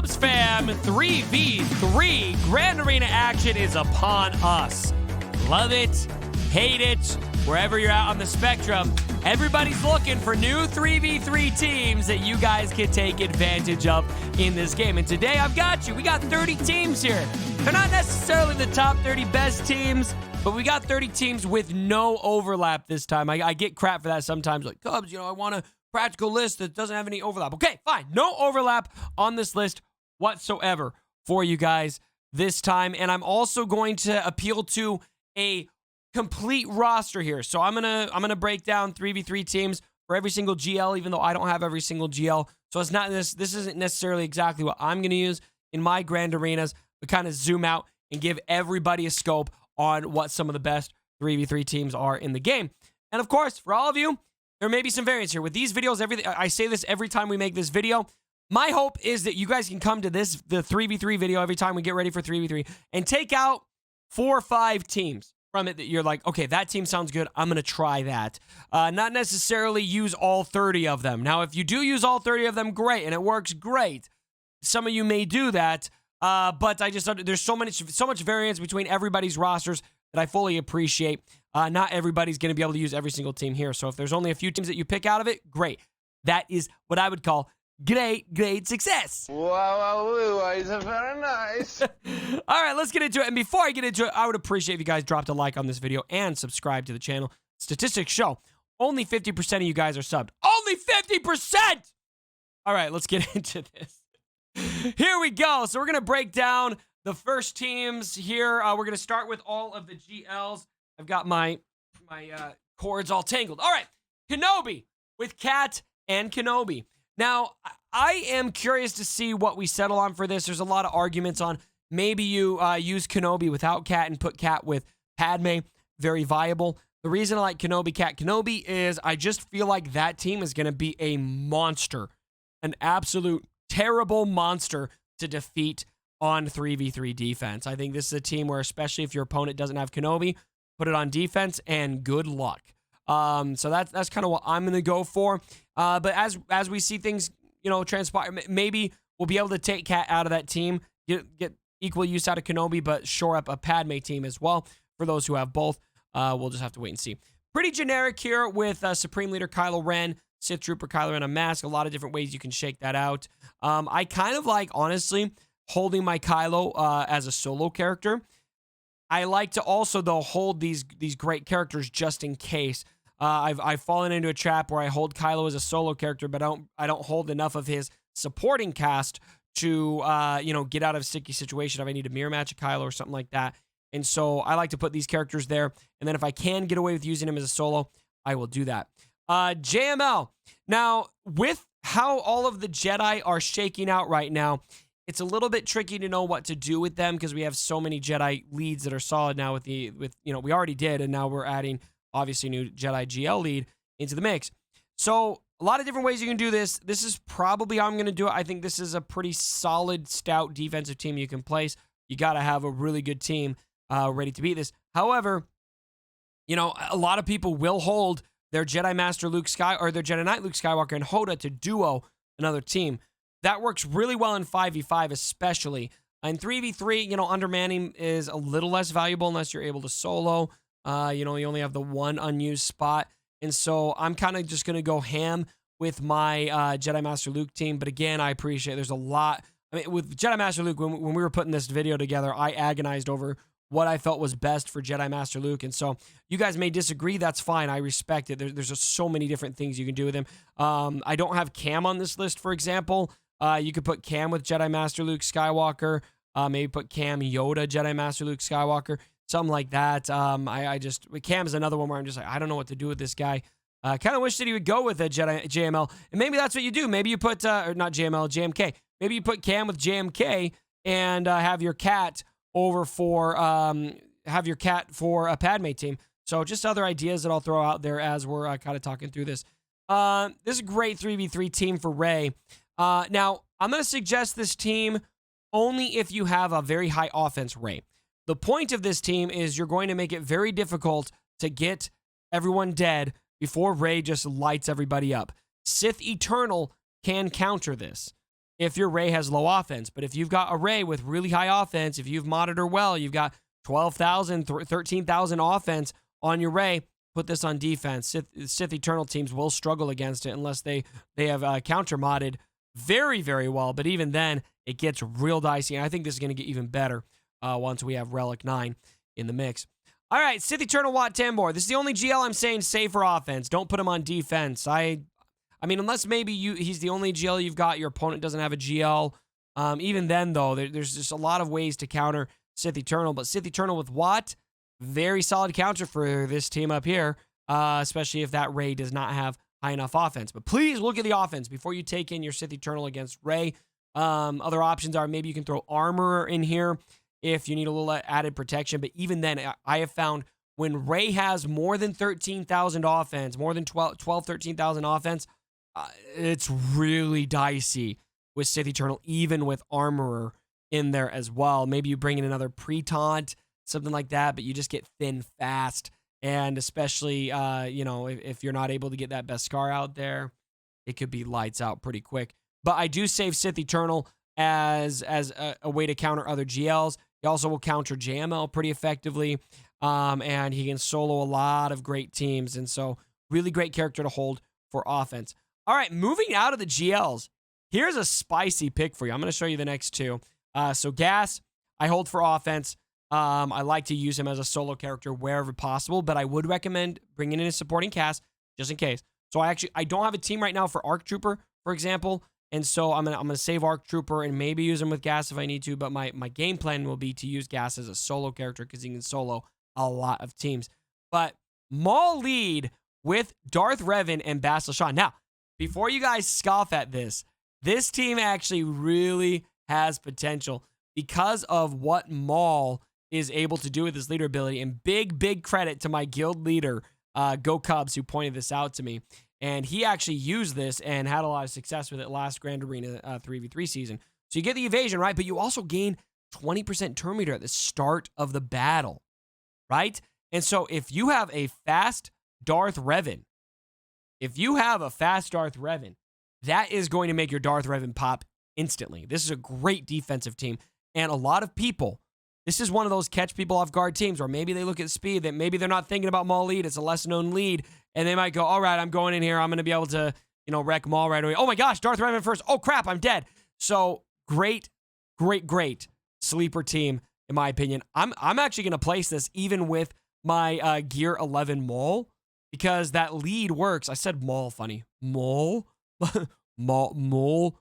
Cubs fam, 3v3 Grand Arena action is upon us. Love it, hate it, wherever you're at on the spectrum. Everybody's looking for new 3v3 teams that you guys can take advantage of in this game. And today I've got you. We got 30 teams here. They're not necessarily the top 30 best teams, but we got 30 teams with no overlap this time. I get crap for that sometimes. Like, Cubs, I want a practical list that doesn't have any overlap. Okay, fine. No overlap on this list whatsoever for you guys this time. And I'm also going to appeal to a complete roster here. So I'm gonna break down 3v3 teams for every single GL, even though I don't have every single GL. So it's not this isn't necessarily exactly what I'm gonna use in my Grand Arenas, but kind of zoom out and give everybody a scope on what some of the best 3v3 teams are in the game. And of course, for all of you, there may be some variance here with these videos. I say this every time we make this video. My hope is that you guys can come to the 3v3 video every time we get ready for 3v3 and take out 4 or 5 teams from it that you're like, okay, that team sounds good. I'm going to try that. Not necessarily use all 30 of them. Now, if you do use all 30 of them, great, and it works great. Some of you may do that, but there's so much variance between everybody's rosters that I fully appreciate. Not everybody's going to be able to use every single team here. So if there's only a few teams that you pick out of it, great. That is what I would call great success. Wow, is very nice. All right, let's get into it. And before I get into it, I would appreciate if you guys dropped a like on this video and subscribe to the channel. Statistics show only 50% of you guys are subbed. Only 50%! All right, let's get into this. Here we go. So we're going to break down the first teams here. We're going to start with all of the GLs. I've got my cords all tangled. All right, Kenobi with Cat and Kenobi. Now, I am curious to see what we settle on for this. There's a lot of arguments on maybe you use Kenobi without Cat and put Cat with Padme. Very viable. The reason I like Kenobi, Cat Kenobi is I just feel like that team is going to be a monster. An absolute terrible monster to defeat on 3v3 defense. I think this is a team where, especially if your opponent doesn't have Kenobi, put it on defense and good luck. So that's kind of what I'm going to go for. But as we see things, transpire, maybe we'll be able to take Cat out of that team, get equal use out of Kenobi, but shore up a Padme team as well for those who have both. We'll just have to wait and see. Pretty generic here with Supreme Leader Kylo Ren, Sith Trooper Kylo Ren, a mask. A lot of different ways you can shake that out. I kind of like, honestly, holding my Kylo as a solo character. I like to also, though, hold these great characters just in case. I've fallen into a trap where I hold Kylo as a solo character, but I don't hold enough of his supporting cast to get out of a sticky situation if I need to mirror match a Kylo or something like that. And so I like to put these characters there, and then if I can get away with using him as a solo, I will do that. JML. Now, with how all of the Jedi are shaking out right now, it's a little bit tricky to know what to do with them because we have so many Jedi leads that are solid now we already did, and now we're adding obviously new Jedi GL lead into the mix. So a lot of different ways you can do this. This is probably how I'm going to do it. I think this is a pretty solid, stout defensive team you can place. You got to have a really good team ready to beat this. However, a lot of people will hold their Jedi Master Luke or their Jedi Knight Luke Skywalker and Hoda to duo another team. That works really well in 5v5 especially. In 3v3, undermanning is a little less valuable unless you're able to solo. You only have the one unused spot. And so I'm kind of just going to go ham with my Jedi Master Luke team. But again, I appreciate there's a lot. I mean, with Jedi Master Luke, when we were putting this video together, I agonized over what I felt was best for Jedi Master Luke. And so you guys may disagree. That's fine. I respect it. There's just so many different things you can do with him. I don't have Cam on this list, for example. You could put Cam with Jedi Master Luke Skywalker. Maybe put Cam Yoda Jedi Master Luke Skywalker. Something like that. Cam is another one where I'm just like, I don't know what to do with this guy. Kind of wish that he would go with a Jedi JML. And maybe that's what you do. Maybe you put, or not JML, JMK. Maybe you put Cam with JMK and have your cat over for, a Padme team. So just other ideas that I'll throw out there as we're kind of talking through this. This is a great 3v3 team for Rey. Now, I'm going to suggest this team only if you have a very high offense Rey. The point of this team is you're going to make it very difficult to get everyone dead before Rey just lights everybody up. Sith Eternal can counter this. if your Rey has low offense. But if you've got a Rey with really high offense, if you've modded her well, you've got 12,000, 13,000 offense on your Rey, put this on defense. Sith Eternal teams will struggle against it unless they have counter modded very, very well. But even then, it gets real dicey. And I think this is going to get even better once we have Relic 9 in the mix. All right, Sith Eternal Wat Tambor. This is the only GL I'm saying save for offense. Don't put him on defense. I mean, unless maybe he's the only GL you've got, your opponent doesn't have a GL. Even then, though, there's just a lot of ways to counter Sith Eternal. But Sith Eternal with Wat, very solid counter for this team up here, especially if that Rey does not have high enough offense. But please look at the offense before you take in your Sith Eternal against Rey. Other options are maybe you can throw Armor in here if you need a little added protection. But even then, I have found when Rey has more than 13,000 offense, more than 13,000 offense, it's really dicey with Sith Eternal, even with Armorer in there as well. Maybe you bring in another pre-taunt, something like that, but you just get thin fast. And especially, if you're not able to get that Beskar out there, it could be lights out pretty quick. But I do save Sith Eternal as a way to counter other GLs. He also will counter JML pretty effectively, and he can solo a lot of great teams. And so really great character to hold for offense. All right, moving out of the GLs, here's a spicy pick for you. I'm going to show you the next two. So Gas, I hold for offense. I like to use him as a solo character wherever possible, but I would recommend bringing in a supporting cast just in case. So I don't have a team right now for ARC Trooper, for example, and so I'm gonna save ARC Trooper and maybe use him with Gas if I need to. But my game plan will be to use Gas as a solo character because he can solo a lot of teams. But Maul lead with Darth Revan and Bastila Shan. Now, before you guys scoff at this team actually really has potential because of what Maul is able to do with his leader ability. And big credit to my guild leader, Go Cubs, who pointed this out to me. And he actually used this and had a lot of success with it last Grand Arena 3v3 season. So you get the evasion, right? But you also gain 20% turn meter at the start of the battle, right? And so if you have a fast Darth Revan, that is going to make your Darth Revan pop instantly. This is a great defensive team. And a lot of people, this is one of those catch people off guard teams where maybe they look at speed, that maybe they're not thinking about Maul lead. It's a less known lead. And they might go, all right, I'm going in here. I'm going to be able to, wreck Maul right away. Oh my gosh, Darth Revan first. Oh crap, I'm dead. So great sleeper team, in my opinion. I'm actually going to place this even with my Gear 11 Maul because that lead works. I said Maul funny. Maul? Maul.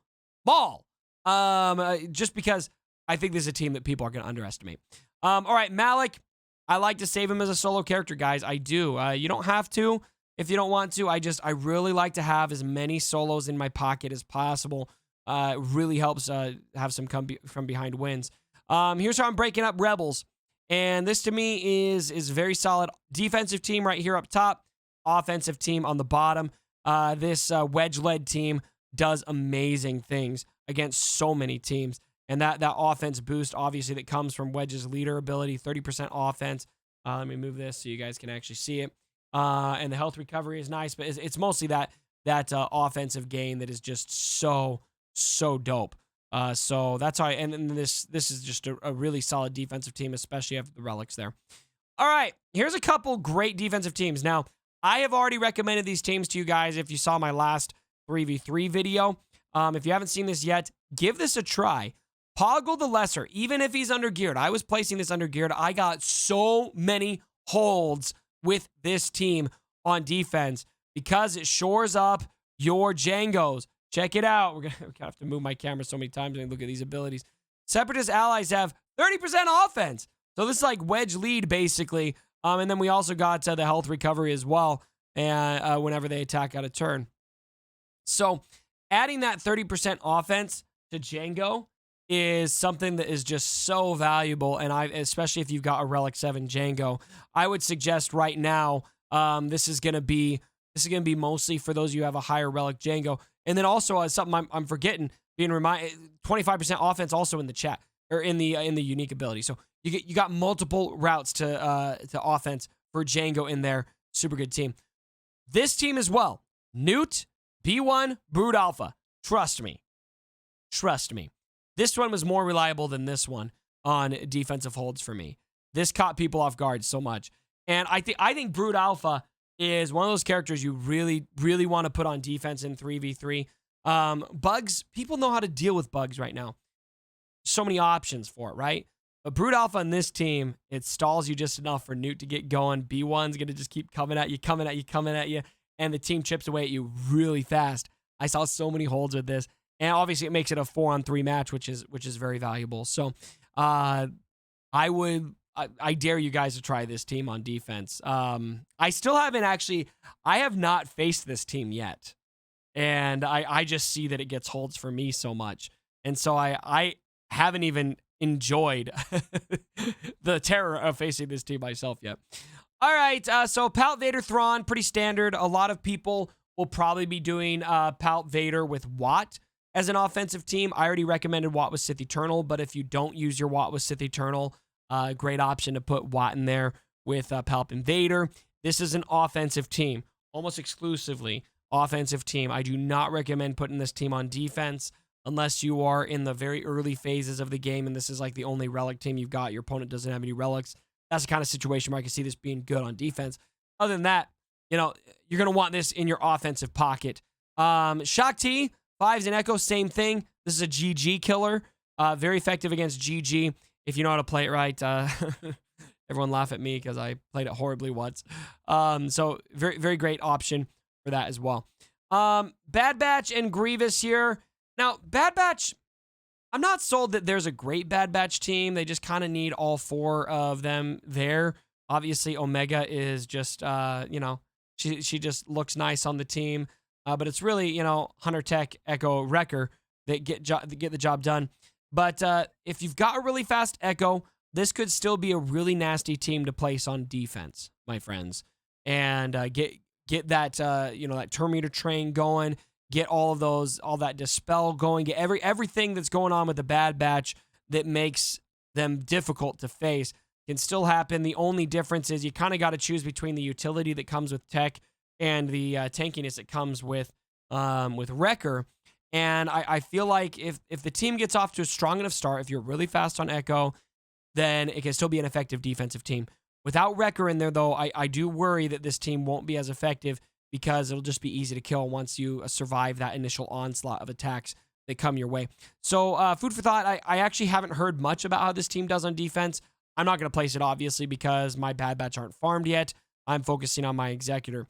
Just because I think this is a team that people are going to underestimate. All right, Malik. I like to save him as a solo character, guys. I do. You don't have to if you don't want to. I really like to have as many solos in my pocket as possible. It really helps have some come from behind wins. Here's how I'm breaking up Rebels. And this to me is very solid. Defensive team right here up top. Offensive team on the bottom. This wedge-led team does amazing things against so many teams. And that offense boost, obviously, that comes from Wedge's leader ability, 30% offense. Let me move this so you guys can actually see it. And the health recovery is nice, but it's mostly that offensive gain that is just so dope. So that's how and this is just a really solid defensive team, especially after the relics there. All right, here's a couple great defensive teams. Now, I have already recommended these teams to you guys if you saw my last 3v3 video. If you haven't seen this yet, give this a try. Poggle the Lesser, even if he's undergeared. I was placing this undergeared. I got so many holds with this team on defense because it shores up your Jangos. Check it out. We're gonna have to move my camera so many times and look at these abilities. Separatist allies have 30% offense. So this is like wedge lead, basically. And then we also got the health recovery as well, and whenever they attack out of turn. So adding that 30% offense to Jango is something that is just so valuable, and especially if you've got a Relic 7 Jango, I would suggest right now this is gonna be mostly for those of you who have a higher Relic Jango, and then also something I'm forgetting, being reminded, 25% offense also in the chat or in the unique ability. So you got multiple routes to offense for Jango in there. Super good team. This team as well, Newt, B1, Brood Alpha. Trust me. Trust me. This one was more reliable than this one on defensive holds for me. This caught people off guard so much. And I think Brood Alpha is one of those characters you really, really want to put on defense in 3v3. Bugs, people know how to deal with bugs right now. So many options for it, right? But Brood Alpha on this team, it stalls you just enough for Newt to get going. B1's going to just keep coming at you, and the team chips away at you really fast. I saw so many holds with this, and obviously it makes it a 4-on-3 match, which is very valuable. So I dare you guys to try this team on defense. I still haven't actually, I have not faced this team yet, and I just see that it gets holds for me so much, and so I haven't even enjoyed the terror of facing this team myself yet. All right, so Palt Vader Thrawn, pretty standard. A lot of people will probably be doing Palt Vader with Watt as an offensive team. I already recommended Watt with Sith Eternal, but if you don't use your Watt with Sith Eternal, great option to put Watt in there with Palt and Vader. This is an offensive team, almost exclusively offensive team. I do not recommend putting this team on defense unless you are in the very early phases of the game and this is like the only relic team you've got. Your opponent doesn't have any relics. That's the kind of situation where I can see this being good on defense. Other than that, you know, you're going to want this in your offensive pocket. Shock T, 5s and Echo, same thing. This is a GG killer. Very effective against GG if you know how to play it right. Everyone laugh at me because I played it horribly once. So very, very great option for that as well. Bad Batch and Grievous here. Now, Bad Batch, I'm not sold that there's a great Bad Batch team. They just kind of need all 4 of them there. Obviously, Omega is just, you know, she just looks nice on the team. But it's really, you know, Hunter Tech, Echo, Wrecker that get the job done. But if you've got a really fast Echo, this could still be a really nasty team to place on defense, my friends. And get that, you know, that Terminator train going. Get all that dispel going. Get everything that's going on with the Bad Batch that makes them difficult to face can still happen. The only difference is you kind of got to choose between the utility that comes with Tech and the tankiness that comes with Wrecker. And I feel like if the team gets off to a strong enough start, if you're really fast on Echo, then it can still be an effective defensive team. Without Wrecker in there, though, I do worry that this team won't be as effective because it'll just be easy to kill once you survive that initial onslaught of attacks that come your way. So food for thought, I actually haven't heard much about how this team does on defense. I'm not going to place it, obviously, because my Bad Batch aren't farmed yet. I'm focusing on my Executor.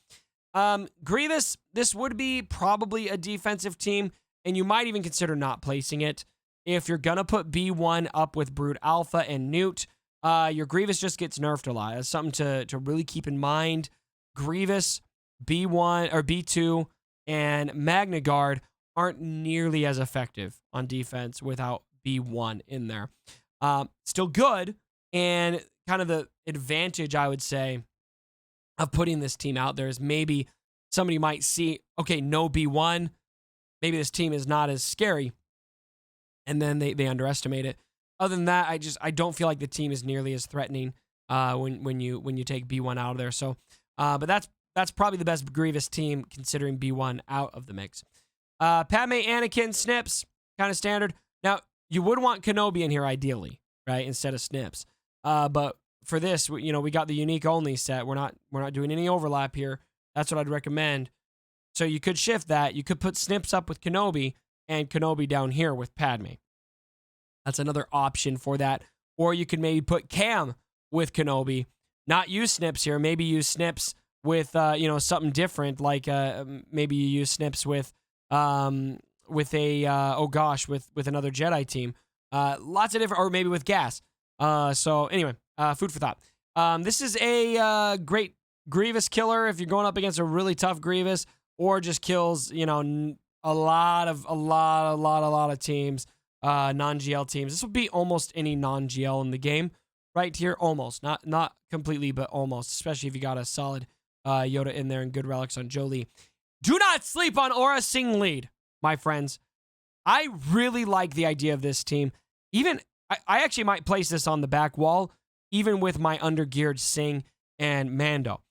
Grievous, this would be probably a defensive team, and you might even consider not placing it. If you're going to put B1 up with Brood Alpha and Newt, your Grievous just gets nerfed a lot. That's something to really keep in mind. Grievous, B1 or B2 and Magna Guard aren't nearly as effective on defense without B1 in there. Still good, and kind of the advantage, I would say, of putting this team out there is maybe somebody might see, okay, no B1, maybe this team is not as scary, and then they underestimate it. Other than that, I don't feel like the team is nearly as threatening when you take B1 out of there. So, but that's probably the best Grievous team considering B1 out of the mix. Padme, Anakin, Snips, kind of standard. Now, you would want Kenobi in here ideally, right, instead of Snips. But for this, you know, we got the unique only set. We're not doing any overlap here. That's what I'd recommend. So you could shift that. You could put Snips up with Kenobi and Kenobi down here with Padme. That's another option for that. Or you could maybe put Cam with Kenobi. Not use Snips here. Maybe use Snips with you know, something different, like maybe you use Snips with another Jedi team. Lots of different, or maybe with Gas. So anyway, food for thought. This is a great Grievous killer if you're going up against a really tough Grievous, or just kills, you know, a lot of teams, non-GL teams. This would be almost any non-GL in the game right here, almost, not completely, but almost, especially if you got a solid Yoda in there and good relics on Jolie. Do not sleep on Aura Sing Lead, my friends. I really like the idea of this team. Even I actually might place this on the back wall, even with my undergeared Sing and Mando.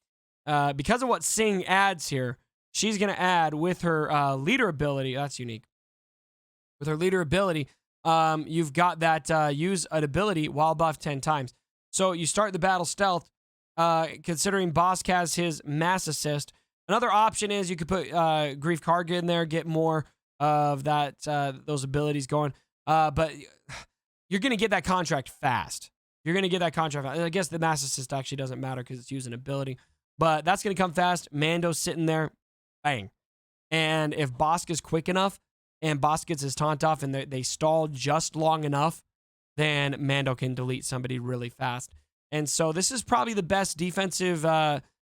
Because of what Sing adds here, she's going to add with her leader ability. That's unique. With her leader ability, you've got that use an ability while buffed 10 times. So you start the battle stealth, considering Bosk has his mass assist. Another option is you could put Grief Karga in there, get more of that those abilities going. But you're going to get that contract fast. You're going to get that contract fast. I guess the mass assist actually doesn't matter because it's using ability. But that's going to come fast. Mando's sitting there. Bang. And if Bosk is quick enough and Bosk gets his taunt off and they stall just long enough, then Mando can delete somebody really fast. And so this is probably the best defensive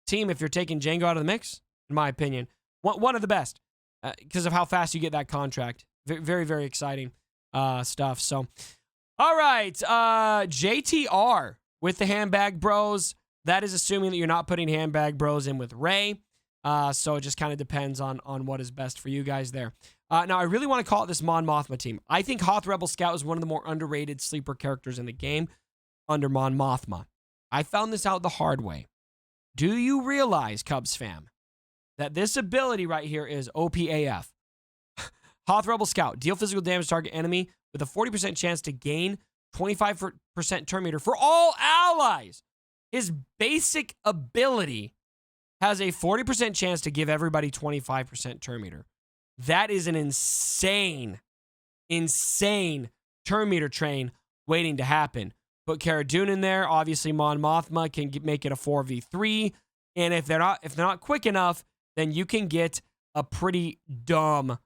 team if you're taking Jango out of the mix, in my opinion. One of the best because of how fast you get that contract. Very, very exciting stuff. So, all right. JTR with the handbag bros. That is assuming that you're not putting handbag bros in with Rey. So it just kind of depends on what is best for you guys there. Now, I really want to call it this Mon Mothma team. I think Hoth Rebel Scout is one of the more underrated sleeper characters in the game under Mon Mothma. I found this out the hard way. Do you realize, Cubs fam, that this ability right here is OPAF? Hoth Rebel Scout. Deal physical damage to target enemy with a 40% chance to gain 25% turn meter for all allies. His basic ability has a 40% chance to give everybody 25% turn meter. That is an insane turn meter train waiting to happen. Put Cara Dune in there. Obviously, Mon Mothma can make it a 4v3. And if they're not quick enough, then you can get a pretty dumb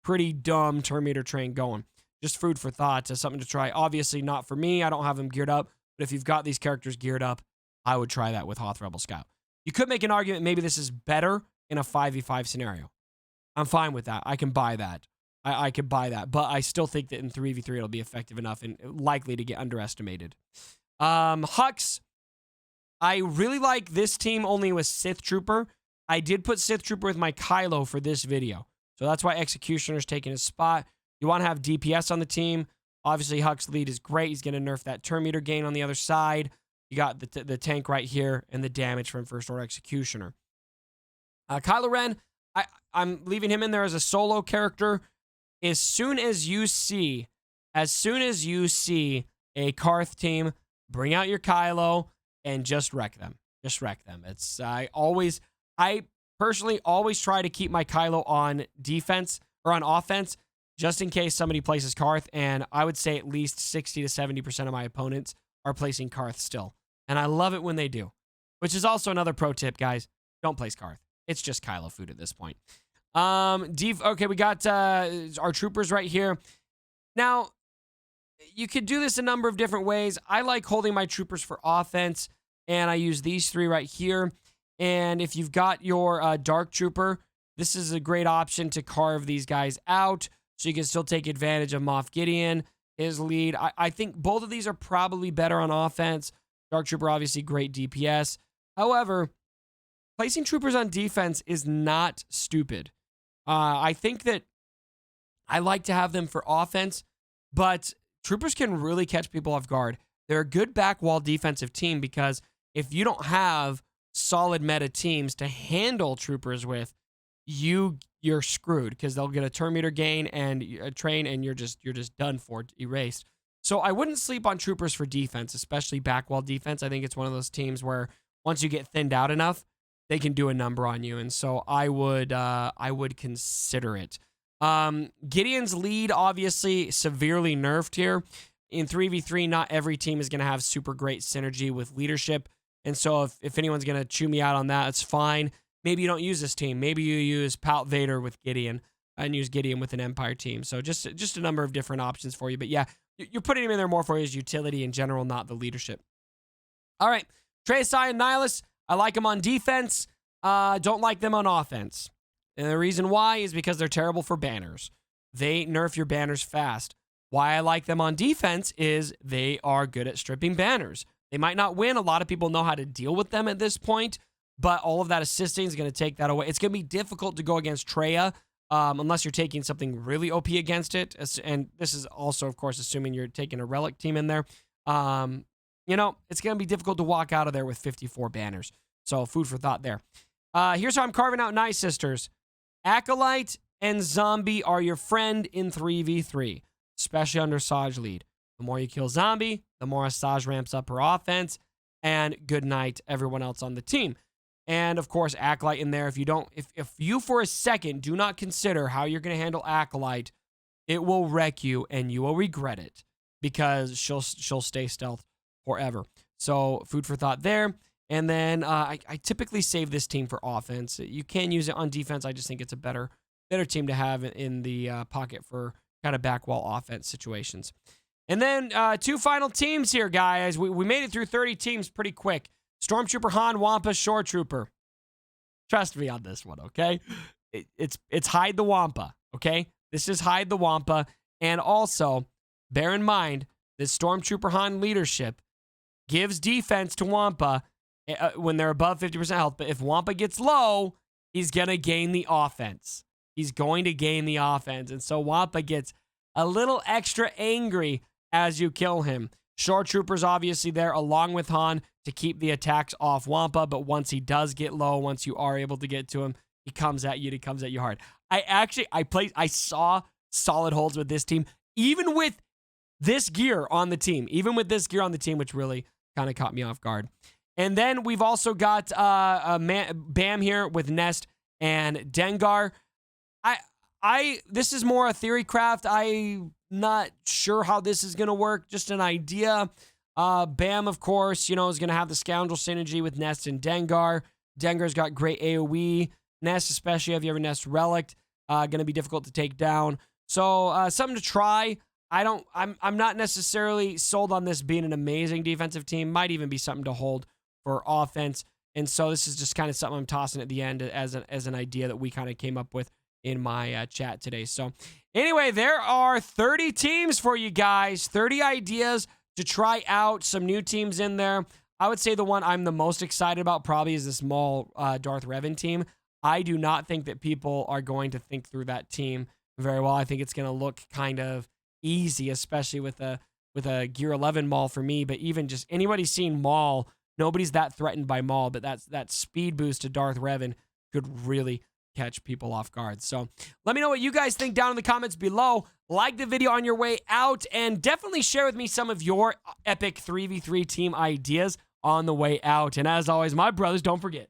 turn meter train going. Just food for thought, something to try. Obviously, not for me. I don't have them geared up. But if you've got these characters geared up, I would try that with Hoth Rebel Scout. You could make an argument maybe this is better in a 5v5 scenario. I'm fine with that. I can buy that. I could buy that. But I still think that in 3v3 it'll be effective enough and likely to get underestimated. Hux. I really like this team only with Sith Trooper. I did put Sith Trooper with my Kylo for this video. So that's why Executioner's taking his spot. You want to have DPS on the team. Obviously, Hux lead is great. He's going to nerf that turn meter gain on the other side. You got the tank right here and the damage from First Order Executioner. Kylo Ren, I'm leaving him in there as a solo character. As soon as you see a Karth team, bring out your Kylo and just wreck them. I personally always try to keep my Kylo on defense or on offense just in case somebody places Karth, and I would say at least 60 to 70% of my opponents are placing Karth still. And I love it when they do, which is also another pro tip, guys. Don't place Karth. It's just Kylo food at this point. Okay, we got our troopers right here. Now, you could do this a number of different ways. I like holding my troopers for offense, and I use these three right here. And if you've got your Dark Trooper, this is a great option to carve these guys out so you can still take advantage of Moff Gideon, his lead. I think both of these are probably better on offense. Dark Trooper, obviously, great DPS. However, placing troopers on defense is not stupid. I think that I like to have them for offense, but troopers can really catch people off guard. They're a good back wall defensive team because if you don't have solid meta teams to handle troopers with, you're screwed because they'll get a turn meter gain and a train and you're just done for, erased. So I wouldn't sleep on troopers for defense, especially back wall defense. I think it's one of those teams where once you get thinned out enough, they can do a number on you. And so I would consider it. Gideon's lead, obviously, severely nerfed here. In 3v3, not every team is going to have super great synergy with leadership. And so if anyone's going to chew me out on that, it's fine. Maybe you don't use this team. Maybe you use Palt Vader with Gideon and use Gideon with an Empire team. So just a number of different options for you. But yeah, you're putting him in there more for his utility in general, not the leadership. All right. Tracey and Nihilus, I like them on defense. Don't like them on offense. And the reason why is because they're terrible for banners. They nerf your banners fast. Why I like them on defense is they are good at stripping banners. They might not win. A lot of people know how to deal with them at this point, but all of that assisting is going to take that away. It's going to be difficult to go against Traya unless you're taking something really OP against it. And this is also, of course, assuming you're taking a relic team in there. It's going to be difficult to walk out of there with 54 banners. So food for thought there. Here's how I'm carving out Night Sisters. Acolyte and Zombie are your friend in 3v3, especially under Saj lead. The more you kill Zombie, the more Saj ramps up her offense, and good night, everyone else on the team. And of course, Acolyte in there. If you for a second do not consider how you're going to handle Acolyte, it will wreck you and you will regret it because she'll stay stealth forever. So food for thought there. And then I typically save this team for offense. You can use it on defense. I just think it's a better team to have in the pocket for kind of back wall offense situations. And then 2 final teams here, guys. We made it through 30 teams pretty quick. Stormtrooper Han, Wampa, Shore Trooper. Trust me on this one, okay? It's hide the Wampa, okay? This is hide the Wampa. And also, bear in mind, this Stormtrooper Han leadership gives defense to Wampa when they're above 50% health. But if Wampa gets low, he's going to gain the offense. He's going to gain the offense. And so Wampa gets a little extra angry as you kill him. Shore Trooper's obviously there along with Han to keep the attacks off Wampa. But once he does get low, once you are able to get to him, he comes at you. He comes at you hard. I saw solid holds with this team, even with this gear on the team, which really kind of caught me off guard. And then we've also got Bam here with Nest and Dengar. This is more a theory craft. I'm not sure how this is going to work. Just an idea. Bam, of course, is going to have the Scoundrel synergy with Nest and Dengar. Dengar's got great AoE. Nest, especially if you have a Nest Relic, going to be difficult to take down. So something to try. I'm not necessarily sold on this being an amazing defensive team. Might even be something to hold for offense. And so this is just kind of something I'm tossing at the end as an idea that we kind of came up with in my chat today. So anyway, there are 30 teams for you guys, 30 ideas to try out, some new teams in there. I would say the one I'm the most excited about probably is this Maul Darth Revan team. I do not think that people are going to think through that team very well. I think it's going to look kind of easy, especially with a Gear 11 Maul for me. But even just anybody seeing Maul, nobody's that threatened by Maul. But that speed boost to Darth Revan could really catch people off guard. So let me know what you guys think down in the comments below. Like the video on your way out, and definitely share with me some of your epic 3v3 team ideas on the way out. And as always, my brothers, don't forget,